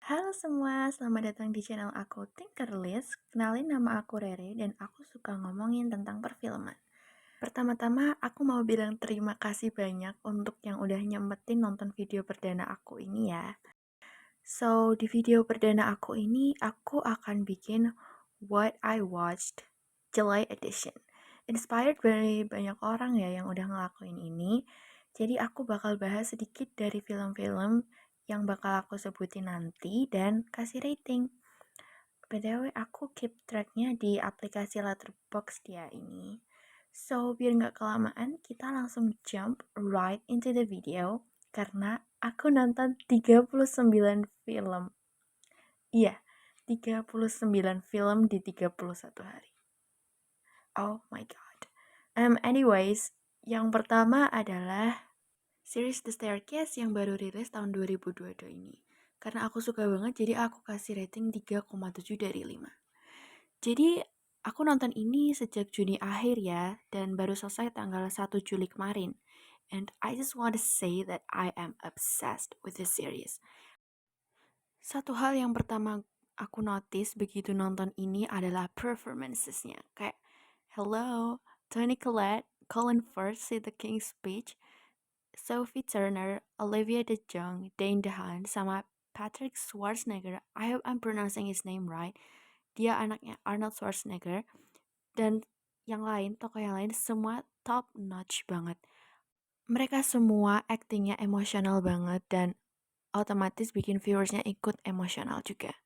Halo semua, selamat datang di channel aku Tinkerlist. Kenalin, nama aku Rere dan aku suka ngomongin tentang perfilman. Pertama-tama aku mau bilang terima kasih banyak untuk yang udah nyempetin nonton video perdana aku ini ya. So, di video perdana aku ini aku akan bikin What I Watched July Edition. Inspired dari banyak orang ya yang udah ngelakuin ini. Jadi aku bakal bahas sedikit dari film-film yang bakal aku sebutin nanti dan kasih rating. BTW aku keep tracknya di aplikasi Letterboxd ya ini. So, biar nggak kelamaan, kita langsung jump right into the video karena aku nonton 39 film. Iya, 39 film di 31 hari. Oh my god. Anyways, yang pertama adalah series The Staircase yang baru rilis tahun 2022 ini. Karena aku suka banget, jadi aku kasih rating 3,7 dari 5. Jadi, aku nonton ini sejak Juni akhir ya, dan baru selesai tanggal 1 Juli kemarin. And I just want to say that I am obsessed with this series. Satu hal yang pertama aku notice begitu nonton ini adalah performancesnya. Kayak, hello, Toni Collette, Colin Firth say The King's Speech, Sophie Turner, Olivia de Jong, Dane DeHaan, sama Patrick Schwarzenegger. I hope I'm pronouncing his name right. Dia anaknya Arnold Schwarzenegger. Dan yang lain, tokoh yang lain, semua top notch banget. Mereka semua actingnya emosional banget dan otomatis bikin viewersnya ikut emosional juga.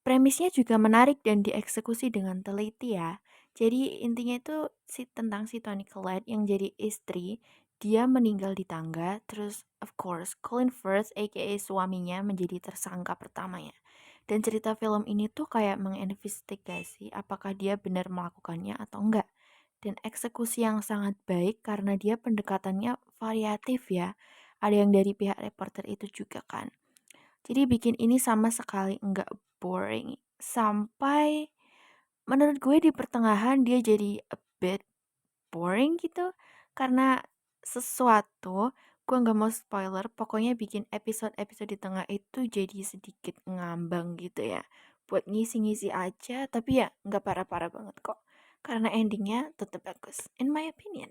Premisnya juga menarik dan dieksekusi dengan teliti ya. Jadi intinya itu tentang si Toni Collette yang jadi istri, dia meninggal di tangga, terus of course Colin Firth aka suaminya menjadi tersangka pertamanya. Dan cerita film ini tuh kayak menginvestigasi apakah dia benar melakukannya atau enggak. Dan eksekusi yang sangat baik karena dia pendekatannya variatif ya. Ada yang dari pihak reporter itu juga kan. Jadi bikin ini sama sekali enggak boring. Sampai menurut gue di pertengahan dia jadi a bit boring gitu. Karena sesuatu, gue nggak mau spoiler, pokoknya bikin episode-episode di tengah itu jadi sedikit ngambang gitu ya. Buat ngisi-ngisi aja, tapi ya nggak parah-parah banget kok. Karena endingnya tetap bagus, in my opinion.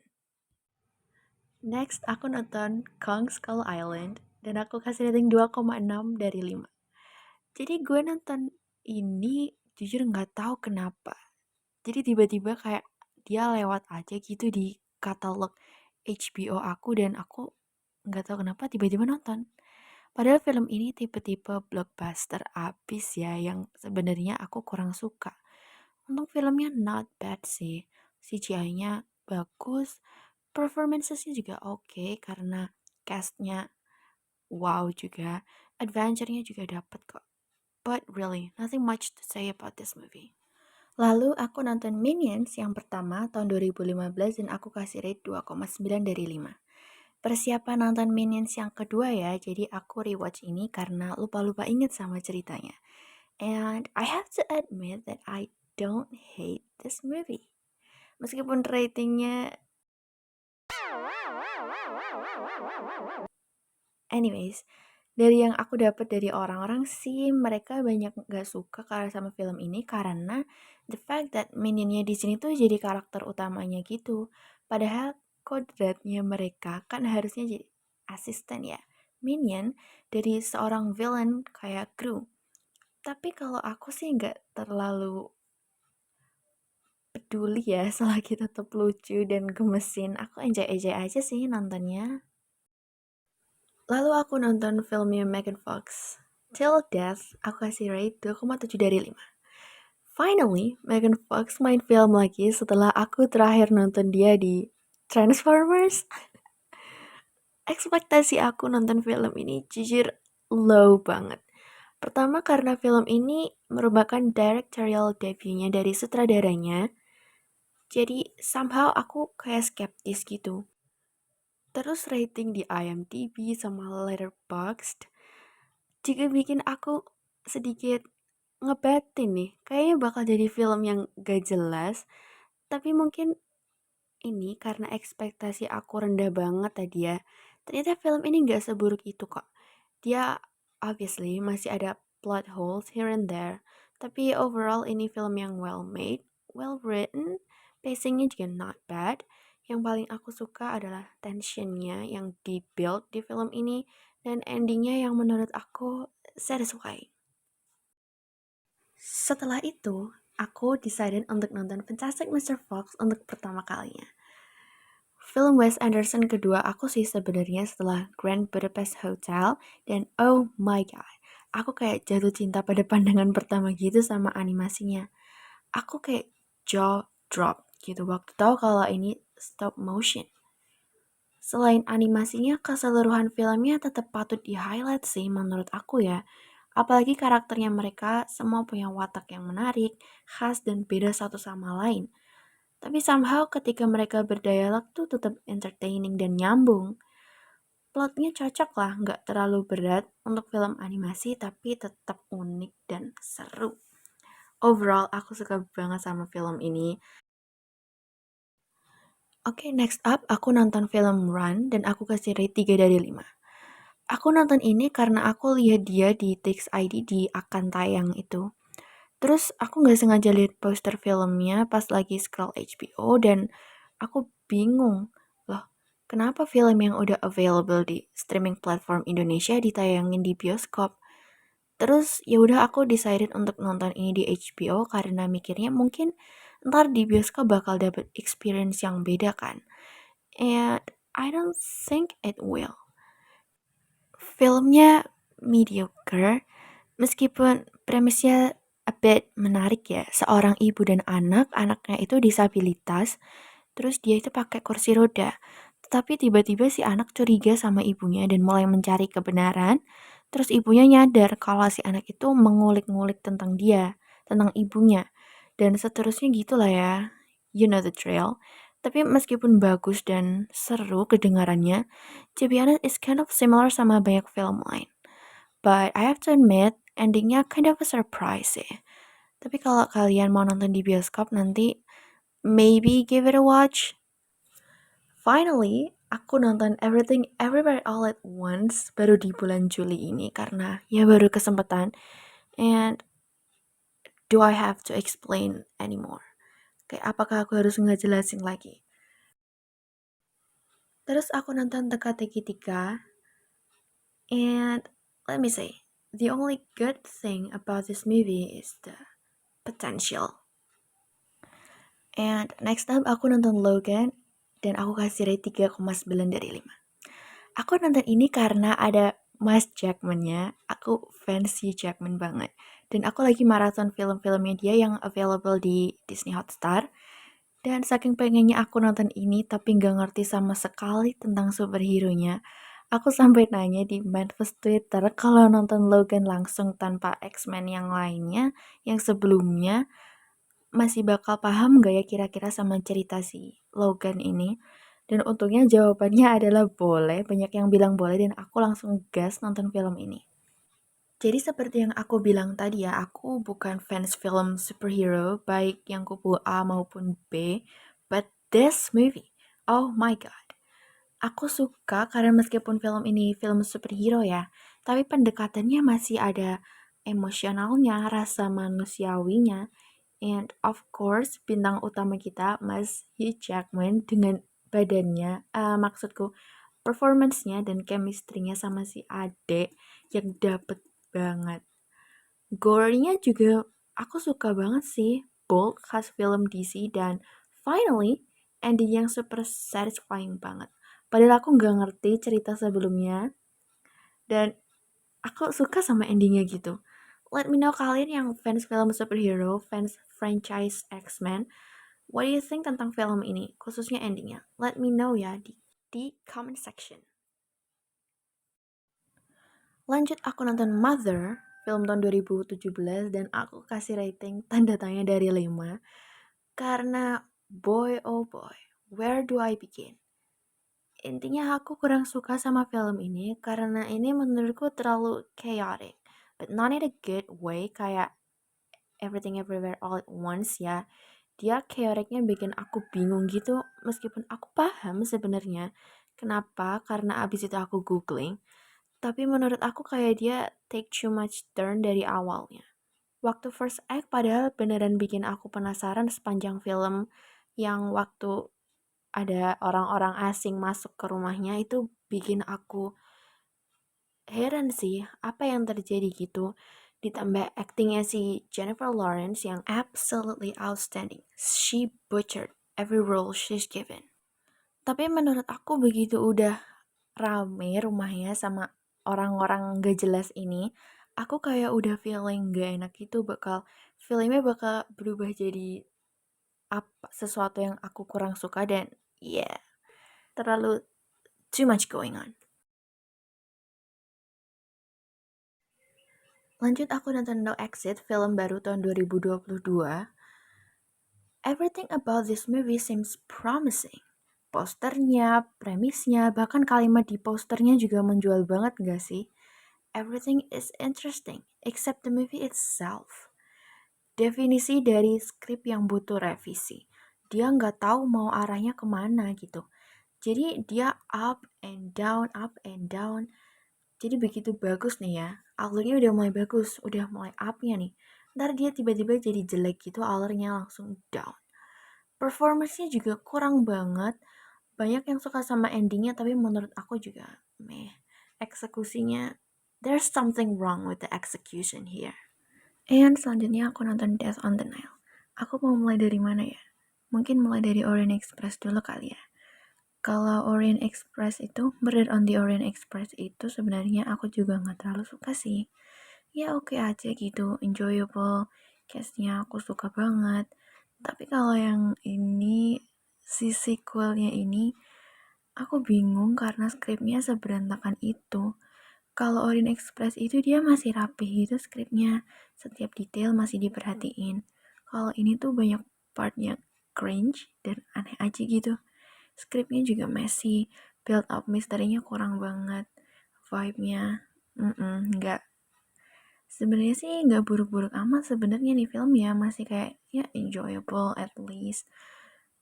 Next, aku nonton Kong Skull Island, dan aku kasih rating 2,6 dari 5. Jadi gue nonton ini jujur nggak tahu kenapa. Jadi tiba-tiba kayak dia lewat aja gitu di katalog HBO aku dan aku nggak tahu kenapa tiba-tiba nonton. Padahal film ini tipe-tipe blockbuster abis ya yang sebenarnya aku kurang suka. Untuk filmnya not bad sih. CGI-nya bagus, performancesnya juga oke karena castnya wow juga, adventure-nya juga dapet kok. But really, nothing much to say about this movie. Lalu aku nonton Minions yang pertama tahun 2015 dan aku kasih rate 2,9 dari 5. Persiapan nonton Minions yang kedua ya, jadi aku rewatch ini karena lupa-lupa inget sama ceritanya. And I have to admit that I don't hate this movie. Meskipun ratingnya... Anyways, dari yang aku dapat dari orang-orang sih, mereka banyak gak suka karena sama film ini karena the fact that minionnya di sini tuh jadi karakter utamanya gitu. Padahal kodratnya mereka kan harusnya jadi asisten ya. Minion dari seorang villain kayak Gru. Tapi kalau aku sih nggak terlalu peduli ya selagi tetap lucu dan gemesin. Aku enjoy-enjoy aja sih nontonnya. Lalu aku nonton filmnya Megan Fox. Till Death, aku kasih rate 2,7 dari 5. Finally, Megan Fox main film lagi setelah aku terakhir nonton dia di Transformers. Ekspektasi aku nonton film ini jujur low banget. Pertama karena film ini merupakan directorial debutnya dari sutradaranya. Jadi somehow aku kayak skeptis gitu. Terus rating di IMDb sama Letterboxd juga bikin aku sedikit ngebatin nih. Kayaknya bakal jadi film yang gak jelas. Tapi mungkin ini karena ekspektasi aku rendah banget tadi ya. Ternyata film ini gak seburuk itu kok. Dia obviously masih ada plot holes here and there. Tapi overall ini film yang well made, well written, pacingnya juga not bad. Yang paling aku suka adalah tensionnya yang dibuild di film ini dan endingnya yang menurut aku satisfying. Setelah itu, aku decided untuk nonton Fantastic Mr. Fox untuk pertama kalinya. Film Wes Anderson kedua aku sih sebenarnya setelah Grand Budapest Hotel dan oh my god, aku kayak jatuh cinta pada pandangan pertama gitu sama animasinya. Aku kayak jaw drop gitu waktu tahu kalau ini stop motion. Selain animasinya, keseluruhan filmnya tetap patut di-highlight sih menurut aku ya. Apalagi karakternya mereka semua punya watak yang menarik, khas dan beda satu sama lain. Tapi somehow ketika mereka berdialog tuh tetap entertaining dan nyambung. Plotnya cocok lah, nggak terlalu berat untuk film animasi tapi tetap unik dan seru. Overall, aku suka banget sama film ini. Oke, next up aku nonton film Run dan aku kasih rate 3 dari 5. Aku nonton ini karena aku lihat dia di Tix ID di akan tayang itu. Terus aku nggak sengaja lihat poster filmnya pas lagi scroll HBO dan aku bingung. Loh, kenapa film yang udah available di streaming platform Indonesia ditayangin di bioskop? Terus ya udah aku decided untuk nonton ini di HBO karena mikirnya mungkin ntar di bioskop bakal dapet experience yang beda kan. And I don't think it will. Filmnya mediocre, meskipun premisnya a bit menarik ya. Seorang ibu dan anak, anaknya itu disabilitas, terus dia itu pakai kursi roda. Tetapi tiba-tiba si anak curiga sama ibunya dan mulai mencari kebenaran. Terus ibunya nyadar kalau si anak itu mengulik-ngulik tentang dia, tentang ibunya. Dan seterusnya gitulah ya. You know the drill. Tapi meskipun bagus dan seru kedengarannya, to be honest, it's kind of similar sama banyak film lain. But I have to admit, endingnya kind of a surprise sih. Tapi kalau kalian mau nonton di bioskop nanti, maybe give it a watch. Finally, aku nonton Everything Everywhere All at Once baru di bulan Juli ini karena ya baru kesempatan. And do I have to explain anymore? Kayak apakah aku harus ngejelasin lagi? Terus aku nonton Teka-Teki 3 and let me say, the only good thing about this movie is the potential. And next up aku nonton Logan dan aku kasih rate 3,9 dari 5. Aku nonton ini karena ada Mas Jackman-nya. Aku fans Hugh Jackman banget. Dan aku lagi maraton film-filmnya dia yang available di Disney Hotstar. Dan saking pengennya aku nonton ini tapi nggak ngerti sama sekali tentang superhero-nya. Aku sampai nanya di manifest Twitter kalau nonton Logan langsung tanpa X-Men yang lainnya, yang sebelumnya, masih bakal paham gak ya kira-kira sama cerita si Logan ini? Dan untungnya jawabannya adalah boleh, banyak yang bilang boleh dan aku langsung gas nonton film ini. Jadi seperti yang aku bilang tadi ya, aku bukan fans film superhero, baik yang kupu A maupun B, but this movie, oh my god. Aku suka karena meskipun film ini film superhero ya, tapi pendekatannya masih ada emosionalnya, rasa manusiawinya, and of course, bintang utama kita, Mas Hugh Jackman dengan badannya, maksudku performance-nya dan chemistry-nya sama si Ade yang dapet banget. Gore-nya juga aku suka banget sih, bold khas film DC dan finally ending yang super satisfying banget. Padahal aku nggak ngerti cerita sebelumnya dan aku suka sama endingnya gitu. Let me know kalian yang fans film superhero, fans franchise X-Men, what do you think tentang film ini, khususnya endingnya? Let me know ya di comment section. Lanjut aku nonton Mother, film tahun 2017 dan aku kasih rating tanda tanya dari 5 karena boy oh boy, where do I begin? Intinya aku kurang suka sama film ini karena ini menurutku terlalu chaotic, but not in a good way kayak Everything Everywhere All at Once ya. Dia chaoticnya bikin aku bingung gitu meskipun aku paham sebenarnya kenapa, karena abis itu aku googling. tapi menurut aku kayak dia take too much turn dari awalnya. Waktu first act padahal beneran bikin aku penasaran sepanjang film, yang waktu ada orang-orang asing masuk ke rumahnya itu bikin aku heran sih, apa yang terjadi gitu. Ditambah actingnya si Jennifer Lawrence yang absolutely outstanding. She butchered every role she's given. Tapi menurut aku begitu udah rame rumahnya sama orang-orang gak jelas ini, aku kayak udah feeling gak enak gitu, filmnya bakal berubah jadi apa sesuatu yang aku kurang suka dan yeah, terlalu too much going on. Lanjut aku nonton No Exit, film baru tahun 2022. Everything about this movie seems promising. Posternya, premisnya, bahkan kalimat di posternya juga menjual banget gak sih? Everything is interesting, except the movie itself. Definisi dari skrip yang butuh revisi. Dia nggak tahu mau arahnya kemana gitu. Jadi dia up and down, up and down. Jadi begitu bagus nih ya, alurnya udah mulai bagus, udah mulai up-nya nih. Ntar dia tiba-tiba jadi jelek gitu, alurnya langsung down. Performance-nya juga kurang banget. Banyak yang suka sama endingnya, tapi menurut aku juga meh. Eksekusinya, there's something wrong with the execution here. And selanjutnya aku nonton Death on the Nile. Aku mau mulai dari mana ya? Mungkin mulai dari Orient Express dulu kali ya. Kalau Orient Express itu, Murder on the Orient Express itu sebenarnya aku juga nggak terlalu suka sih. Ya oke aja gitu, enjoyable. Castnya aku suka banget. Tapi kalau yang ini, si sequelnya ini, aku bingung karena skripnya seberantakan itu. Kalau Orient Express itu dia masih rapi gitu skripnya. Setiap detail masih diperhatiin. Kalau ini tuh banyak partnya cringe dan aneh aja gitu. Skripnya juga messy, build up misterinya kurang banget, vibe-nya, nggak. Sebenarnya sih nggak buruk-buruk amat sebenarnya nih film ya, masih kayak ya enjoyable at least.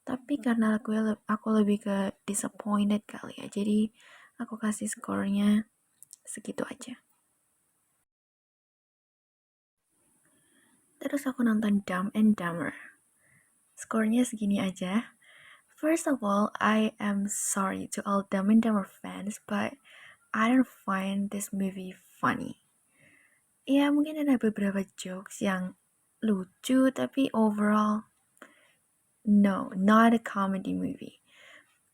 Tapi karena aku lebih ke disappointed kali ya, jadi aku kasih skornya segitu aja. Terus aku nonton Dumb and Dumber. Skornya segini aja. First of all, I am sorry to all Dumb and Dumber fans, but I don't find this movie funny. Ya mungkin ada beberapa jokes yang lucu, tapi overall, no, not a comedy movie.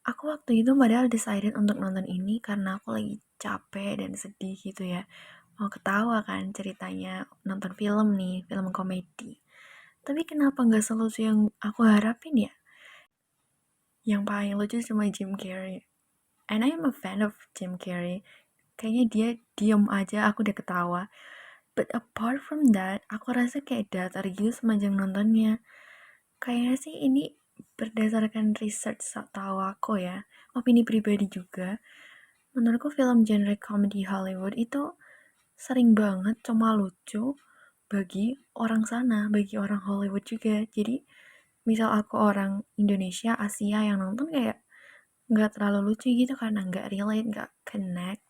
Aku waktu itu padahal decided untuk nonton ini karena aku lagi capek dan sedih gitu ya. Mau ketawa kan ceritanya, nonton film nih, film komedi. Tapi kenapa nggak selucu yang aku harapin ya? Yang paling lucu cuma Jim Carrey. And I am a fan of Jim Carrey. Kayaknya dia diem aja aku udah ketawa. But apart from that, aku rasa kayak datar gitu sepanjang nontonnya. Kayaknya sih ini berdasarkan research tahu aku ya, opini pribadi juga. Menurutku film genre comedy Hollywood itu sering banget cuma lucu bagi orang sana, bagi orang Hollywood juga. Jadi misal aku orang Indonesia, Asia yang nonton kayak nggak terlalu lucu gitu karena nggak relate, nggak connect.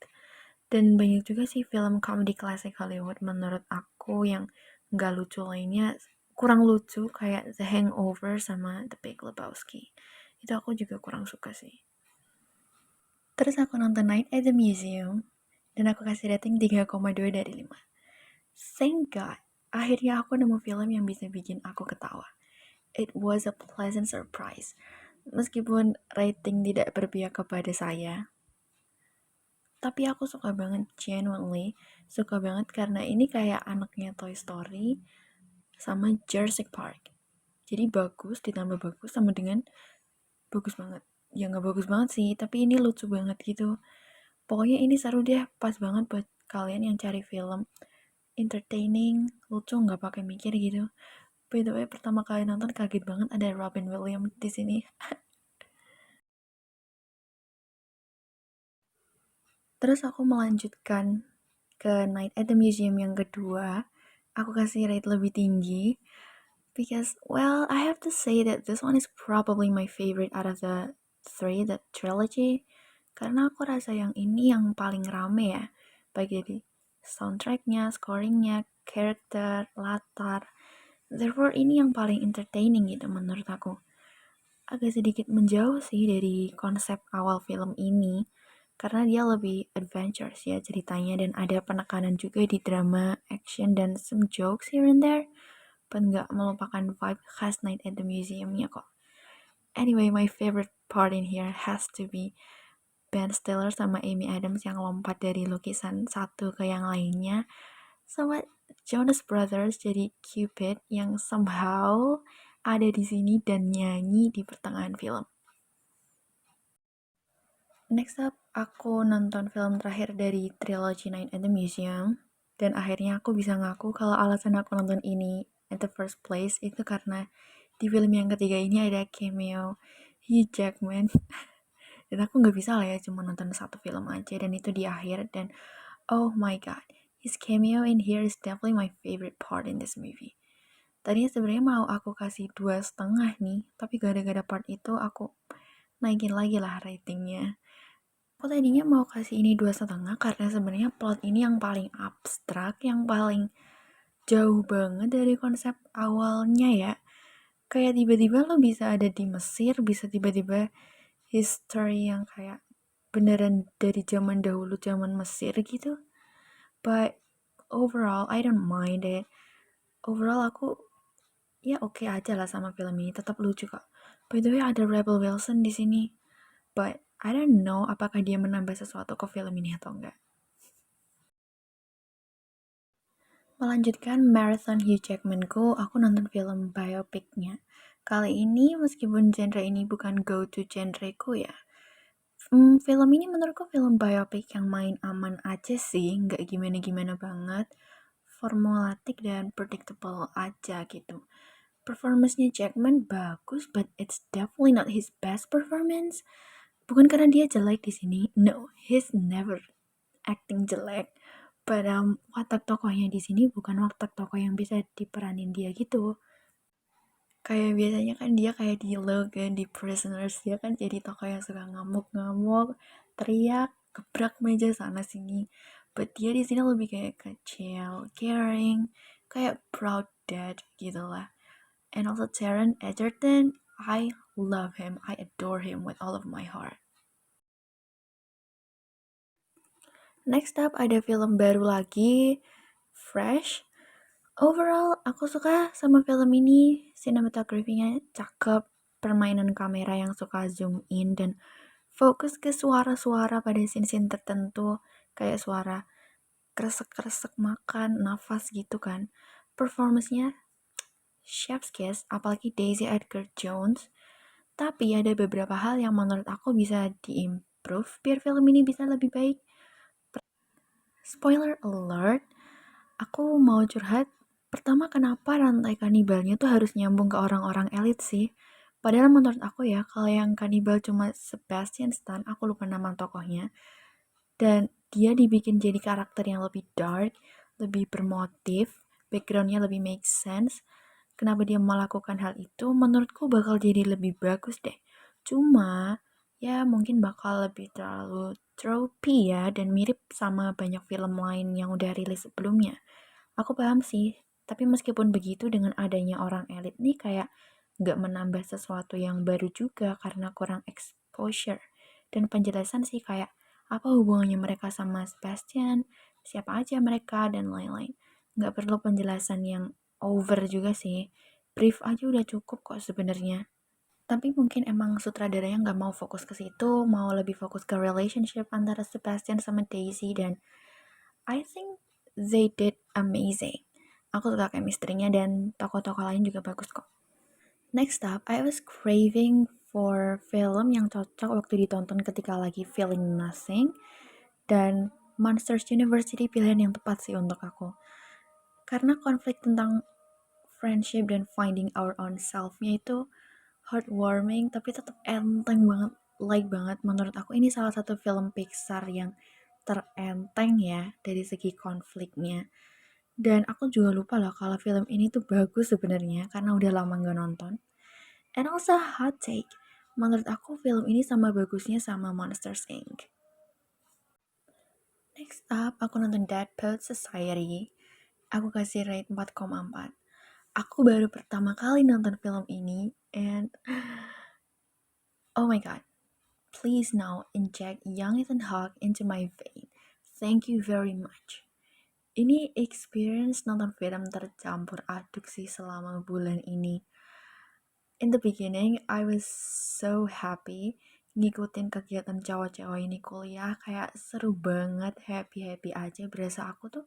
Dan banyak juga sih film comedy klasik Hollywood menurut aku yang nggak lucu lainnya kurang lucu kayak The Hangover sama The Big Lebowski. Itu aku juga kurang suka sih. Terus aku nonton Night at the Museum dan aku kasih rating 3,2 dari 5. Thank God, akhirnya aku nemu film yang bisa bikin aku ketawa. It was a pleasant surprise. Meskipun rating tidak berpihak kepada saya, tapi aku suka banget, genuinely suka banget karena ini kayak anaknya Toy Story sama Jurassic Park. Jadi bagus ditambah bagus sama dengan bagus banget. Ya nggak bagus banget sih, tapi ini lucu banget gitu. Pokoknya ini seru deh, pas banget buat kalian yang cari film entertaining, lucu nggak pakai mikir gitu. By the way, pertama kali nonton kaget banget ada Robin Williams di sini. Terus aku melanjutkan ke Night at the Museum yang kedua. Aku kasih rate lebih tinggi. Because, well, I have to say that this one is probably my favorite out of the trilogy. Karena aku rasa yang ini yang paling rame ya. baik dari soundtracknya, scoringnya, karakter, latar. Therefore ini yang paling entertaining gitu menurut aku. Agak sedikit menjauh sih dari konsep awal film ini, karena dia lebih adventures ya ceritanya dan ada penekanan juga di drama, action, dan some jokes here and there, but nggak melupakan vibe khas Night at the Museum-nya kok. Anyway, my favorite part in here has to be Ben Stiller sama Amy Adams yang lompat dari lukisan satu ke yang lainnya, sama Jonas Brothers jadi Cupid yang somehow ada di sini dan nyanyi di pertengahan film. Next up, aku nonton film terakhir dari trilogy Night at the Museum, dan akhirnya aku bisa ngaku kalau alasan aku nonton ini at the first place itu karena di film yang ketiga ini ada cameo Hugh Jackman. Dan aku nggak bisa lah ya cuma nonton satu film aja dan itu di akhir, dan oh my god, his cameo in here is definitely my favorite part in this movie. Tadinya sebenarnya mau aku kasih 2,5 nih, tapi gara-gara part itu aku naikin lagi lah ratingnya. Aku tadinya mau kasih ini 2,5 karena sebenarnya plot ini yang paling abstrak, yang paling jauh banget dari konsep awalnya ya. Kayak tiba-tiba lo bisa ada di Mesir, bisa tiba-tiba history yang kayak beneran dari zaman dahulu, zaman Mesir gitu. But overall, I don't mind it. Overall aku ya oke aja lah sama film ini, tetap lucu kok. By the way, ada Rebel Wilson di sini. But I don't know apakah dia menambah sesuatu ke film ini atau enggak. Melanjutkan marathon Hugh Jackman-ku, aku nonton film biopicnya. Kali ini meskipun genre ini bukan go-to genreku ya, film ini menurutku film biopic yang main aman aja sih, nggak gimana-gimana banget, formulatik dan predictable aja gitu. Performance-nya Jackman bagus, but it's definitely not his best performance. Bukan karena dia jelek di sini, no, he's never acting jelek. But watak tokohnya di sini bukan watak tokoh yang bisa diperanin dia gitu. Kayak biasanya kan dia kayak di Logan, di Prisoners, dia kan jadi tokoh yang suka ngamuk-ngamuk, teriak, gebrak meja sana sini. But dia di sini lebih kayak kecil, caring, kayak proud dad gitu lah. And also Taron Egerton, I love him, I adore him with all of my heart. Next up ada film baru lagi, Fresh. Overall, aku suka sama film ini. Cinematography-nya cakep, permainan kamera yang suka zoom in dan fokus ke suara-suara pada scene-scene tertentu, kayak suara kresek-kresek makan, nafas gitu kan. Performance-nya chef's kiss, apalagi Daisy Edgar Jones. Tapi ada beberapa hal yang menurut aku bisa diimprove biar film ini bisa lebih baik. Spoiler alert, aku mau curhat. Pertama, kenapa rantai kanibalnya tuh harus nyambung ke orang-orang elit sih? Padahal menurut aku ya, kalau yang kanibal cuma Sebastian Stan, aku lupa nama tokohnya, dan dia dibikin jadi karakter yang lebih dark, lebih bermotif, backgroundnya lebih make sense. Kenapa dia melakukan hal itu? Menurutku bakal jadi lebih bagus deh. Cuma, ya mungkin bakal lebih terlalu tropey ya, dan mirip sama banyak film lain yang udah rilis sebelumnya. Aku paham sih, tapi meskipun begitu dengan adanya orang elit nih kayak nggak menambah sesuatu yang baru juga karena kurang exposure. Dan penjelasan sih kayak apa hubungannya mereka sama Sebastian, siapa aja mereka, dan lain-lain. Nggak perlu penjelasan yang over juga sih. Brief aja udah cukup kok sebenarnya. Tapi mungkin emang sutradaranya nggak mau fokus ke situ, mau lebih fokus ke relationship antara Sebastian sama Daisy, dan I think they did amazing. Aku suka chemistry-nya dan tokoh-tokoh lain juga bagus kok. Next up, I was craving for film yang cocok waktu ditonton ketika lagi feeling nothing, dan Monsters University pilihan yang tepat sih untuk aku. Karena konflik tentang friendship dan finding our own self-nya itu heartwarming tapi tetap enteng banget, like banget. Menurut aku ini salah satu film Pixar yang terenteng ya dari segi konfliknya. Dan aku juga lupa lah kalau film ini tuh bagus sebenarnya karena udah lama gak nonton. And also hot take, menurut aku film ini sama bagusnya sama Monsters Inc. Next up, aku nonton Dead Poets Society. Aku kasih rate 4,4. Aku baru pertama kali nonton film ini, and oh my god, please now inject young Ethan Hawke into my vein. Thank you very much. Ini experience nonton film tercampur aduk sih selama bulan ini. In the beginning, I was so happy ngikutin kegiatan cowok-cowok ini kuliah, kayak seru banget, happy-happy aja, berasa aku tuh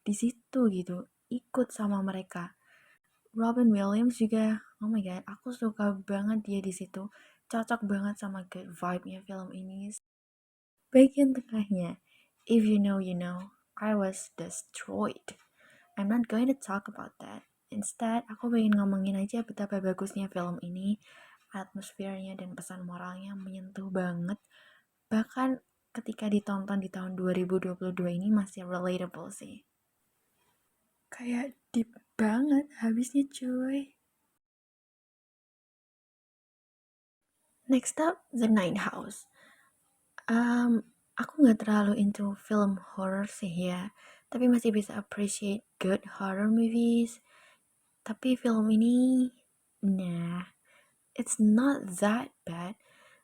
di situ gitu, ikut sama mereka. Robin Williams juga, oh my god, aku suka banget dia di situ, cocok banget sama good vibe-nya film ini. Bagian tengahnya, if you know, you know, I was destroyed. I'm not going to talk about that. Instead, aku pengen ngomongin aja betapa bagusnya film ini, atmosfernya dan pesan moralnya menyentuh banget. Bahkan ketika ditonton di tahun 2022 ini masih relatable sih. Kayak deep banget habisnya cuy. Next up, The Night House. Aku nggak terlalu into film horror sih ya, tapi masih bisa appreciate good horror movies. Tapi film ini, nah, it's not that bad.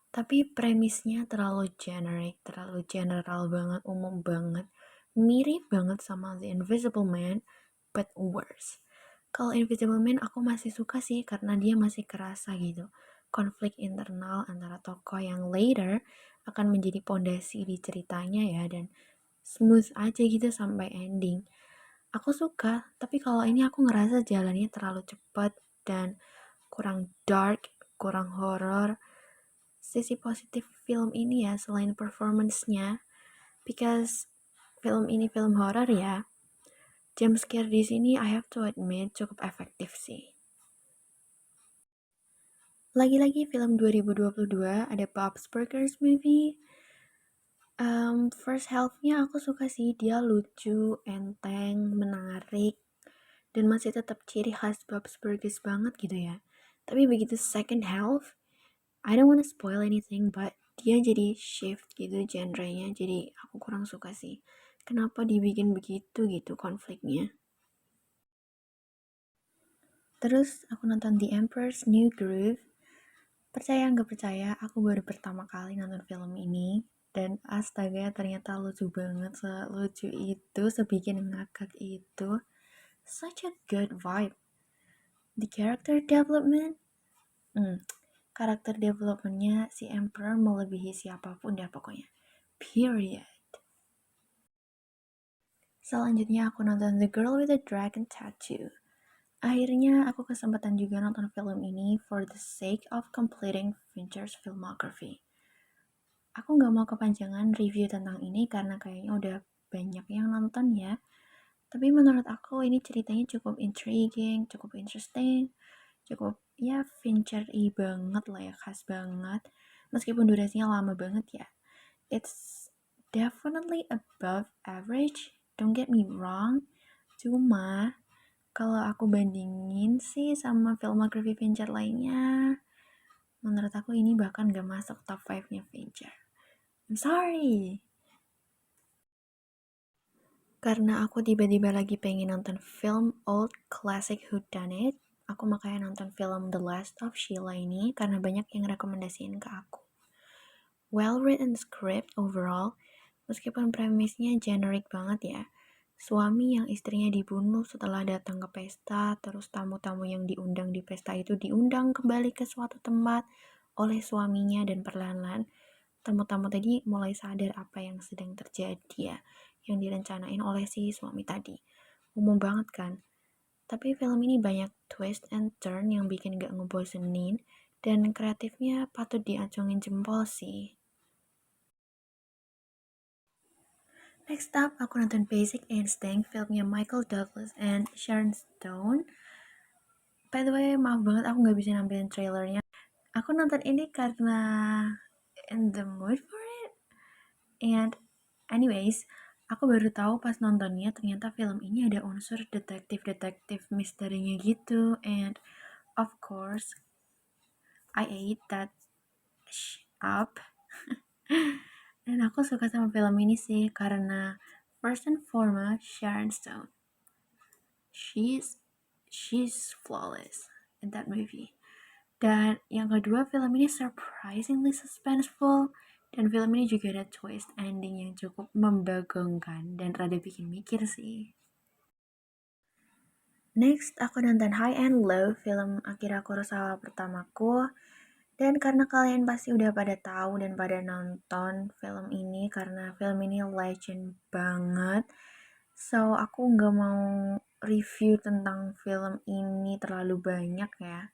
Tapi premisnya terlalu generic, terlalu general banget, umum banget. Mirip banget sama The Invisible Man, but worse. Kalau Invisible Man aku masih suka sih karena dia masih kerasa gitu. Konflik internal antara tokoh yang later akan menjadi pondasi di ceritanya ya, dan smooth aja gitu sampai ending. Aku suka, tapi kalau ini aku ngerasa jalannya terlalu cepat dan kurang dark, kurang horror. Sisi positif film ini ya selain performance-nya, because film ini film horror ya, jump scare di sini I have to admit cukup efektif sih. Lagi-lagi film 2022 ada Bob's Burgers movie. First half-nya aku suka sih, dia lucu, enteng, menarik, dan masih tetap ciri khas Bob's Burgers banget gitu ya. Tapi begitu second half, I don't wanna spoil anything, but dia jadi shift gitu genrenya, jadi aku kurang suka sih. Kenapa dibikin begitu gitu konfliknya. Terus aku nonton The Emperor's New Groove. Percaya nggak percaya, aku baru pertama kali nonton film ini. Dan astaga ternyata lucu banget, selucu itu, sebikin ngakak itu. Such a good vibe. The character development, karakter developmentnya si Emperor melebihi siapapun dah pokoknya. Period. Selanjutnya aku nonton The Girl with the Dragon Tattoo. Akhirnya aku kesempatan juga nonton film ini for the sake of completing Fincher's filmography. Aku nggak mau kepanjangan review tentang ini karena kayaknya udah banyak yang nonton ya. Tapi menurut aku ini ceritanya cukup intriguing, cukup interesting, cukup ya Fincher-y banget lah ya, khas banget. Meskipun durasinya lama banget ya. It's definitely above average, don't get me wrong. Cuma kalau aku bandingin sih sama filmography Fincher lainnya, menurut aku ini bahkan gak masuk top 5-nya Fincher. I'm sorry. Karena aku tiba-tiba lagi pengen nonton film old classic whodunit, aku makanya nonton film The Last of Sheila ini karena banyak yang rekomendasiin ke aku. Well written script overall, meskipun premisnya generic banget ya. Suami yang istrinya dibunuh setelah datang ke pesta, terus tamu-tamu yang diundang di pesta itu diundang kembali ke suatu tempat oleh suaminya, dan perlahan-lahan tamu-tamu tadi mulai sadar apa yang sedang terjadi ya, yang direncanain oleh si suami tadi. Umum banget kan? Tapi film ini banyak twist and turn yang bikin gak ngebosenin, dan kreatifnya patut diacungin jempol sih. Next up, aku nonton Basic Instinct, filmnya Michael Douglas and Sharon Stone. By the way, maaf banget aku gak bisa nampilin trailernya. Aku nonton ini karena in the mood for it. And anyways, aku baru tahu pas nontonnya ternyata film ini ada unsur detektif-detektif misterinya gitu. And of course, I ate that up. Dan aku suka sama film ini sih karena first and foremost Sharon Stone. She's she's flawless in that movie. Dan yang kedua, film ini surprisingly suspenseful. Dan film ini juga ada twist ending yang cukup membagongkan dan rada bikin mikir sih. Next, aku nonton High and Low, film Akira Kurosawa pertamaku. Dan karena kalian pasti udah pada tahu dan pada nonton film ini, karena film ini legend banget. So, aku nggak mau review tentang film ini terlalu banyak ya.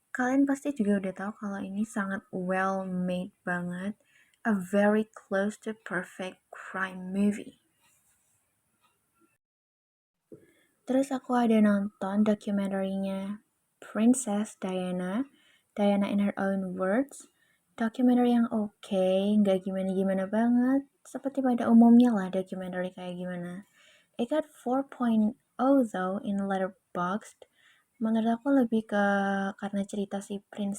Kalian pasti juga udah tahu kalau ini sangat well made banget. A very close to perfect crime movie. Terus aku ada nonton dokumenterinya Princess Diana, Diana in Her Own Words. Dokumenter yang oke, nggak gimana-gimana banget. Seperti pada umumnya lah dokumenter kayak gimana. It got 4.0 though in Letterboxd. Menurut aku lebih ke karena cerita si Queen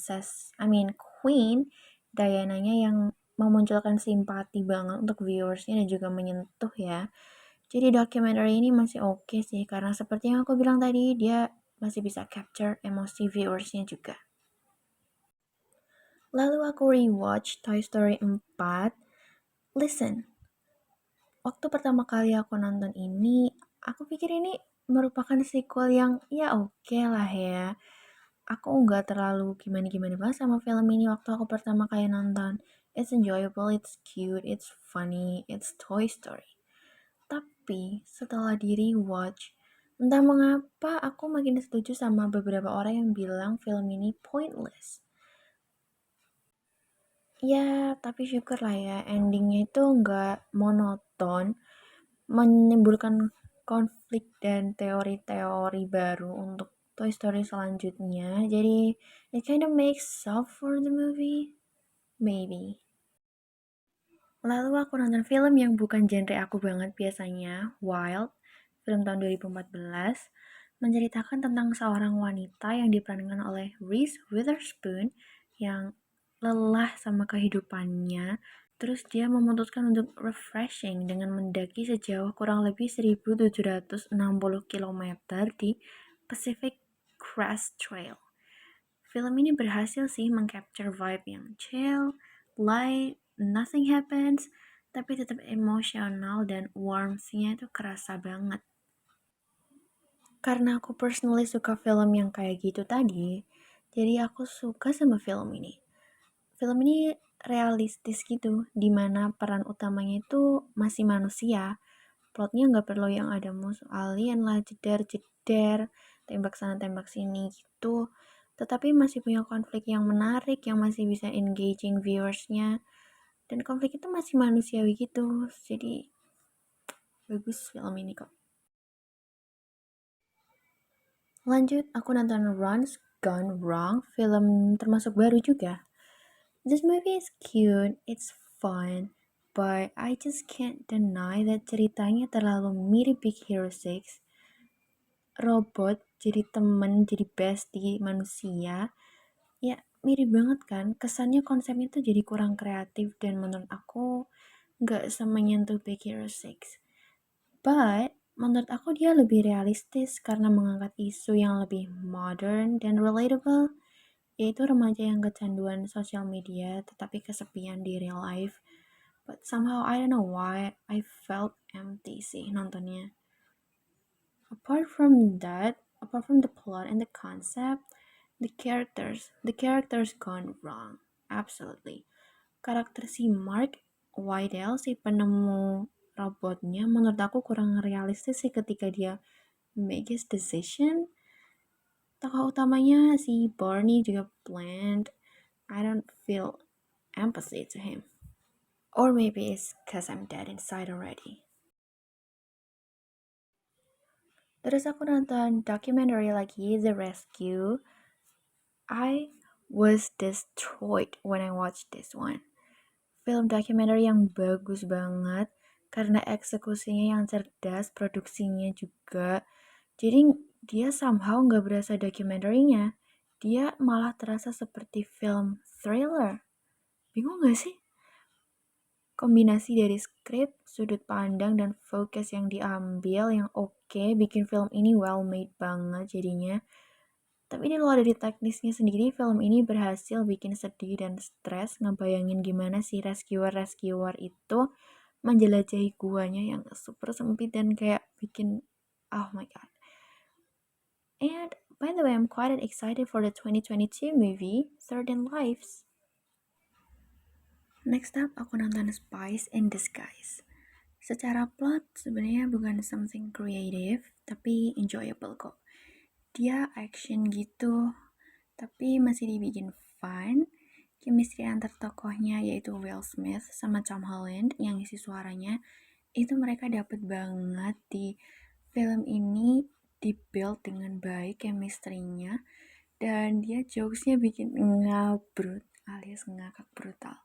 Diana-nya yang memunculkan simpati banget untuk viewersnya dan juga menyentuh ya. Jadi dokumenter ini masih oke sih karena seperti yang aku bilang tadi dia masih bisa capture emosi viewersnya juga. Lalu aku rewatch Toy Story 4. Listen, waktu pertama kali aku nonton ini, aku pikir ini merupakan sequel yang ya oke lah ya. Aku nggak terlalu gimana-gimana banget sama film ini waktu aku pertama kali nonton. It's enjoyable, it's cute, it's funny, it's Toy Story. Tapi setelah di rewatch, entah mengapa aku makin setuju sama beberapa orang yang bilang film ini pointless. Ya, tapi syukur lah ya, endingnya itu nggak monoton, menimbulkan konflik dan teori-teori baru untuk Toy Story selanjutnya. Jadi, it kind of makes up for the movie, maybe. Lalu aku nonton film yang bukan genre aku banget biasanya, Wild, film tahun 2014, menceritakan tentang seorang wanita yang diperankan oleh Reese Witherspoon yang lelah sama kehidupannya, terus dia memutuskan untuk refreshing dengan mendaki sejauh kurang lebih 1760 km di Pacific Crest Trail. Film ini berhasil sih mengcapture vibe yang chill, light, nothing happens, tapi tetap emosional dan warmth-nya itu kerasa banget. Karena aku personally suka film yang kayak gitu tadi, jadi aku suka sama film ini. Film ini realistis gitu, dimana peran utamanya itu masih manusia. Plotnya nggak perlu yang ada musuh alien lah, jedar-jedar, tembak sana tembak sini gitu. Tetapi masih punya konflik yang menarik, yang masih bisa engaging viewersnya. Dan konflik itu masih manusiawi gitu. Jadi bagus film ini kok. Lanjut, aku nonton Runs Gone Wrong, film termasuk baru juga. This movie is cute, it's fun, but I just can't deny that ceritanya terlalu mirip Big Hero 6. Robot jadi temen, jadi bestie manusia, ya mirip banget kan. Kesannya konsepnya tuh jadi kurang kreatif dan menurut aku nggak semenyentuh Big Hero 6. But menurut aku dia lebih realistis karena mengangkat isu yang lebih modern dan relatable, yaitu remaja yang kecanduan sosial media tetapi kesepian di real life. But somehow I don't know why I felt empty sih nontonnya. Apart from that, apart from the plot and the concept, the characters gone wrong. Absolutely. Karakter si Mark Wydell, si penemu robotnya, menurut aku kurang realistis sih ketika dia make his decision. Tokoh utamanya si Barney juga bland. I don't feel empathy to him. Or maybe it's cause I'm dead inside already. Terus aku nonton documentary lagi, The Rescue. I was destroyed when I watched this one. Film dokumenter yang bagus banget karena eksekusinya yang cerdas, produksinya juga. Jadi dia somehow nggak berasa dokumenterinya. Dia malah terasa seperti film thriller. Bingung gak sih? Kombinasi dari skrip, sudut pandang, dan fokus yang diambil yang oke bikin film ini well made banget jadinya. Tapi di luar dari teknisnya sendiri, film ini berhasil bikin sedih dan stres ngebayangin gimana si rescuer-rescuer itu menjelajahi guanya yang super sempit dan kayak bikin oh my god. And by the way, I'm quite excited for the 2022 movie Certain Lives. Next up, aku nonton Spies in Disguise. Secara plot sebenarnya bukan something creative, tapi enjoyable kok. Dia action gitu, tapi masih dibikin fun. Chemistry antar tokohnya yaitu Will Smith sama Tom Holland yang isi suaranya, itu mereka dapet banget di film ini, di-build dengan baik chemistry-nya, dan dia jokesnya bikin ngabrut alias ngakak brutal.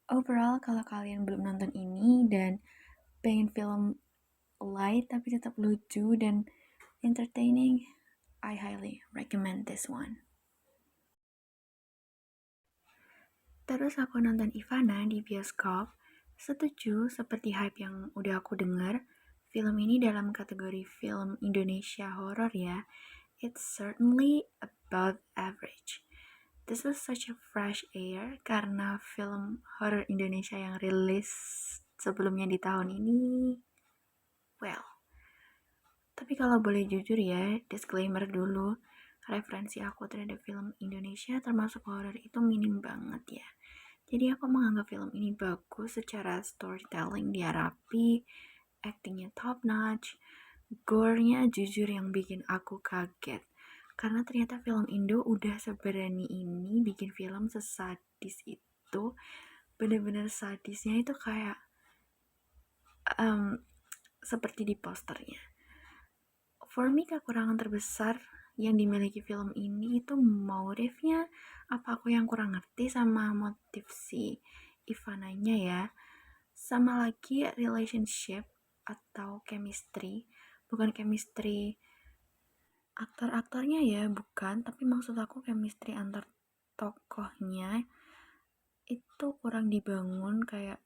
Overall, kalau kalian belum nonton ini dan pengen film light tapi tetap lucu dan entertaining, I highly recommend this one. Terus aku nonton Ivana di bioskop. Setuju seperti hype yang udah aku dengar, film ini dalam kategori film Indonesia horror ya. It's certainly above average. This was such a fresh air karena film horror Indonesia yang rilis sebelumnya di tahun ini. Well, tapi kalau boleh jujur ya, disclaimer dulu, referensi aku terhadap film Indonesia termasuk horror itu minim banget ya. Jadi aku menganggap film ini bagus secara storytelling, dia rapi, actingnya top notch, gore-nya jujur yang bikin aku kaget. Karena ternyata film Indo udah seberani ini bikin film sesadis itu. Bener-bener sadisnya itu kayak seperti di posternya. For me, kekurangan terbesar yang dimiliki film ini itu motifnya. Apa aku yang kurang ngerti sama motif si Ivananya ya. Sama lagi relationship atau chemistry. Bukan chemistry aktor-aktornya ya, bukan. Tapi maksud aku chemistry antar tokohnya itu kurang dibangun kayak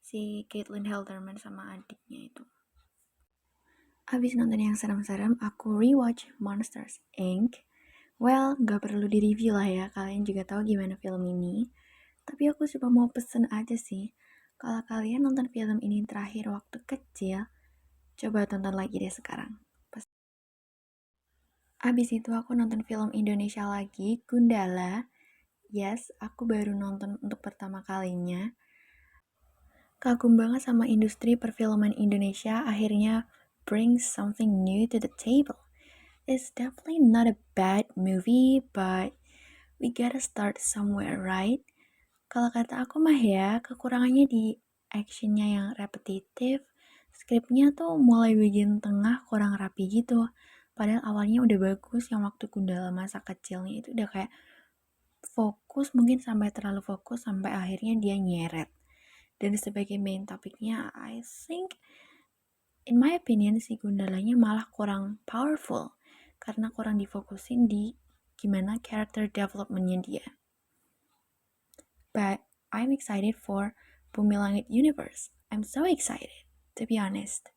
si Caitlin Halderman sama adiknya itu. Abis nonton yang serem-serem, aku rewatch Monsters Inc. Well, gak perlu di-review lah ya, kalian juga tahu gimana film ini. Tapi aku cuma mau pesen aja sih, kalau kalian nonton film ini terakhir waktu kecil, coba tonton lagi deh sekarang. Abis itu aku nonton film Indonesia lagi, Gundala. Yes, aku baru nonton untuk pertama kalinya. Kagum banget sama industri perfilman Indonesia akhirnya bring something new to the table. It's definitely not a bad movie, but we gotta start somewhere, right? Kalau kata aku mah ya, kekurangannya di actionnya yang repetitif, skripnya tuh mulai bagian tengah kurang rapi gitu. Padahal awalnya udah bagus, yang waktu Gundala masa kecilnya itu udah kayak fokus, mungkin sampai terlalu fokus sampai akhirnya dia nyeret. Dan sebagai main topiknya, I think in my opinion si Gundalanya malah kurang powerful karena kurang difokusin di gimana character developmentnya dia. But I'm excited for Bumi Langit Universe. I'm so excited, to be honest.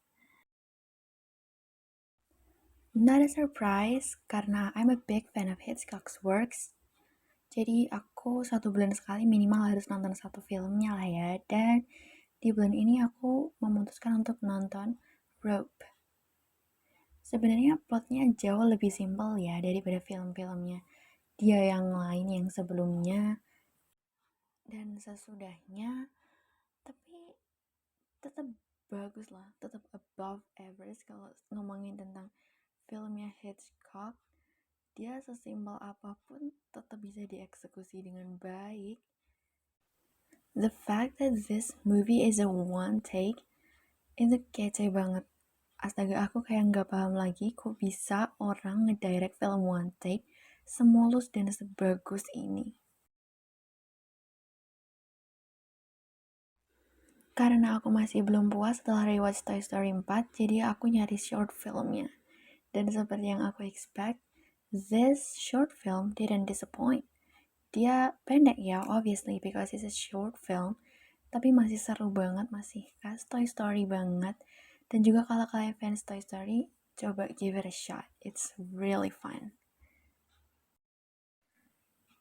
Not a surprise, karena I'm a big fan of Hitchcock's works. Jadi aku 1 bulan sekali minimal harus nonton 1 filmnya lah ya. Dan di bulan ini aku memutuskan untuk nonton Rope. Sebenarnya plotnya jauh lebih simpel ya daripada film-filmnya dia yang lain yang sebelumnya dan sesudahnya. Tapi tetap bagus lah, tetap above average kalau ngomongin tentang filmnya Hitchcock. Dia sesimpel apapun tetap bisa dieksekusi dengan baik. The fact that this movie is a one take itu kece banget. Astaga, aku kayak nggak paham lagi kok bisa orang ngedirect film one take semulus dan sebagus ini. Karena aku masih belum puas setelah rewatch Toy Story 4, jadi aku nyari short filmnya. Dan seperti yang aku expect, this short film didn't disappoint. Dia pendek ya, obviously because it's a short film. tapi masih seru banget, masih khas Toy Story banget. Dan juga kalau kalian fans Toy Story, coba give it a shot. It's really fun.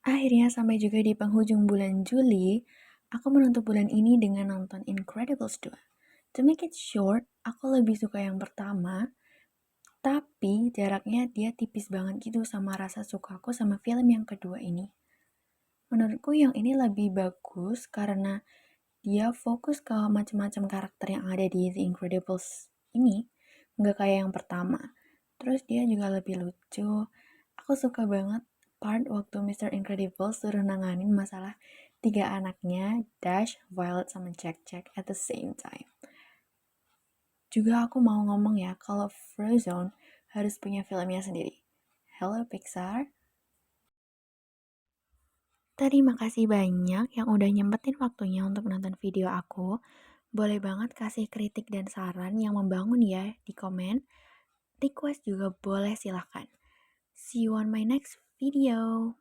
Akhirnya sampai juga di penghujung bulan Juli, aku menutup bulan ini dengan nonton Incredibles 2. To make it short, aku lebih suka yang pertama, tapi jaraknya dia tipis banget gitu sama rasa sukaku sama film yang kedua ini. Menurutku yang ini lebih bagus karena dia fokus ke macam-macam karakter yang ada di The Incredibles ini, nggak kayak yang pertama. Terus dia juga lebih lucu. Aku suka banget part waktu Mr. Incredible suruh nanganin masalah tiga anaknya, Dash, Violet, sama Jack at the same time. Juga aku mau ngomong ya, kalau Frozen harus punya filmnya sendiri. Hello Pixar. Terima kasih banyak yang udah nyempetin waktunya untuk nonton video aku. Boleh banget kasih kritik dan saran yang membangun ya di komen. Request juga boleh silahkan. See you on my next video.